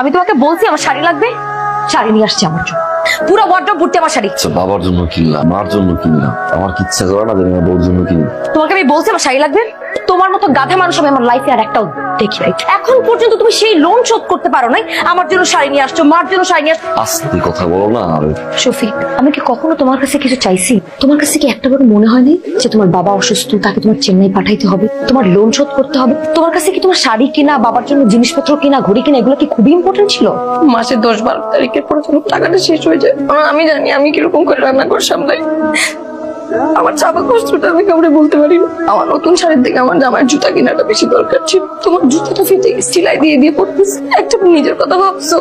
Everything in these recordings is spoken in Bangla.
আমি তোমাকে বলছি আমার শাড়ি লাগবে, শাড়ি নিয়ে আসছি আমার জন্য। পুরো ওয়ার্ড্রপ ভর্তি আমার শাড়ি। বাবার জন্য কিনলাম, মার জন্য কিনলাম, আমার কি ইচ্ছা করে না যে আমার বউর জন্য কিনি। তোমাকে আমি বলছি আমার শাড়ি লাগবে। তোমার মতো গাধা মানুষ আমি আমার লাইফে আর একটাও দেখি নাই। এখন পর্যন্ত তুমি সেই লোন শোধ করতে পারো নাই, আমার জন্য শাড়ি নিয়ে আসছো, মার জন্য শাড়ি নিয়ে আসছো। আস্তে কথা বলো না। শফিক, আমি কি কখনো তোমার কাছে কিছু চাইছি? তোমার কাছে কি একটা বার মনে হয়নি যে তোমার বাবা অসুস্থ, তাকে তোমার চেন্নাই পাঠাইতে হবে, তোমার লোন শোধ করতে হবে? তোমার কাছে কি তোমার শাড়ি কিনা, বাবার জন্য জিনিসপত্র কিনা, ঘড়ি কিনা, এগুলো কি খুবই ইম্পর্টেন্ট ছিল? মাসে 10-12 তারিখের পরে যখন টাকাটা শেষ হয়ে যায়, আমি জানি আমি কিরকম করে রান্না করে সামলাই। আমার চাপা কষ্টটা আমি কাউরে বলতে পারি না। আমার নতুন শাড়ির থেকে আমার জামার জুতা কেনাটা বেশি দরকার ছিল। তোমার জুতাটা ফিতে সেলাই দিয়ে দিয়ে পড়তেছে, একটা নিজের কথা ভাবছো।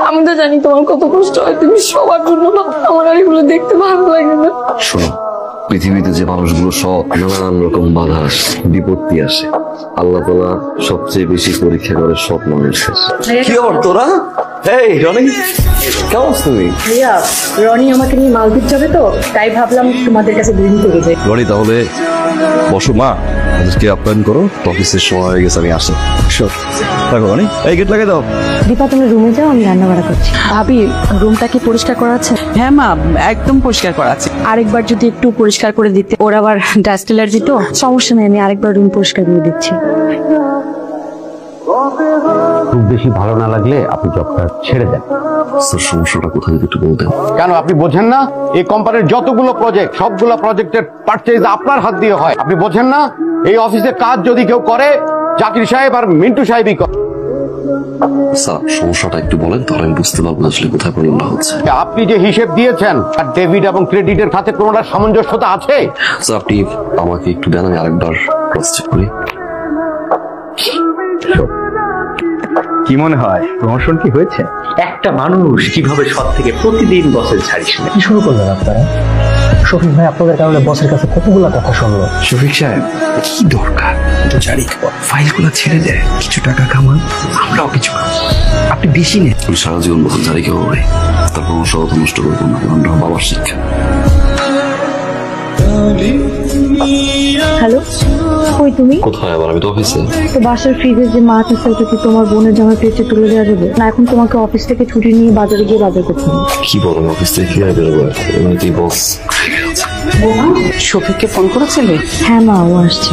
আমি তো জানি তোমার কত কষ্ট হয়, তুমি সবার জন্য না। আমার আর এগুলো দেখতে ভালো লাগে না। শোনো, পৃথিবীতে যে মানুষগুলো সব নানান রকম বাধা আসে, বিপত্তি আসে, আল্লাহ তাআলা সবচেয়ে বেশি পরীক্ষা করে সব মানুষের। কি খবর তোরা? এই রনি, কেমন আছো তুমি? ভাইয়া, রনি আমাকে নিয়ে মালদ্বীপ যাবে তো, তাই ভাবলাম তোমাদের কাছে দুদিন থেকে যাই। রনি, তাহলে বসো মা, আজকে আপ্যায়ন করো। অফিসের সময় হয়ে গেছে, আমি আসি। দেখো রনি, এই গেট লাগিয়ে দাও। দীপা, তুমি রুমে যাও, আমি রান্না বাড়া করছি। ভাবি, রুমটা কি পরিষ্কার করা আছে? হ্যাঁ মা, একদম পরিষ্কার করা আছে। আরেকবার যদি একটু পরিষ্কার করে দিতে। ওর আবার ডাস্ট অ্যালার্জি তো। সমস্যা নেই, আমি আরেকবার রুম পরিষ্কার করে দিচ্ছি। খুব বেশি ভালো না লাগলে আপনি জবটা ছেড়ে দেন। স্যার, সমস্যাটা কোথায় একটু বলতেন? কেন আপনি বোঝেন না? এই কোম্পানির যতগুলো প্রজেক্ট, সবগুলো প্রজেক্টের পারচেজ আপনার হাত দিয়ে হয়। আপনি বোঝেন না? এই অফিসে কাজ যদি কেউ করে, জাকির সাহেব আর মিন্টু সাহেবই করে। স্যার, সমস্যাটা একটু বলেন, তাহলে আমি বুঝতে পারবো আসলে কোথায় প্রবলেমটা হচ্ছে। আপনি যে হিসেব দিয়েছেন আর ডেবিট এবং ক্রেডিটের খাতে কোনোটা সামঞ্জস্যতা আছে? স্যার, আপনি আমাকে একটু দেন, আমি আরেকবার ক্রস চেক করি। কি মনে হয় প্রমোশন কি হয়েছে? একটা মানুষ কিভাবে সব থেকে প্রতিদিন বসের ছাড়ি শুনে কি শুরু করলেন আপনারা? শফিক ভাই আপনাদের কারণে বসের কাছে কতগুলো কথা শুনলো। শফিক সাহেব, কি দরকার তো জানি, ফাইলগুলো ছেড়ে দেয়, কিছু টাকা কামান, আমরাও কিছু কামান, আপনি বেশি নেন। আমি সারা জীবন বছর জারি কেউ ভাই, তারপর সব নষ্ট করবো না, কারণ বাবার শিক্ষা। হ্যালো, কই তুমি? কোথায় আবার? আমি তো অফিসে। তো বাসার ফ্রিজের যে মাছ আছে ওটা কি তোমার বোনের জামা পেয়েছে তুলে দেওয়া যাবে না? এখন তোমাকে অফিস থেকে ছুটি নিয়ে বাজারে গিয়ে বাজার করতে হবে। কি বলেন? অফিস থেকে কি আর বেরোবো? এমনিতেই বস। শফিককে ফোন করেছিলে? হ্যাঁ মা, ও আসছে।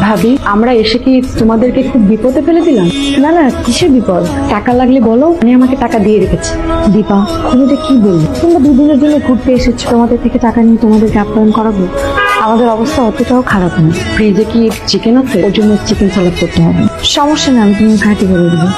ভাবি, আমরা এসে কি তোমাদেরকে খুব বিপদে ফেলে দিলাম? না না, কিসের বিপদ? টাকা লাগলে বলো, আমি আমাকে টাকা দিয়ে রেখেছি। দীপা, তুমি যে কি বলবো? তোমরা দুদিনের জন্য ঘুরতে এসেছো, তোমাদের থেকে টাকা নিয়ে তোমাদেরকে আপ্যায়ন করাবো? আমাদের অবস্থা অতটাও খারাপ না। ফ্রিজে কি চিকেন আছে? ওর জন্য চিকেন সালাদ করতে হবে। সমস্যা না, আমি তুমি ঘাটি করে দেবো।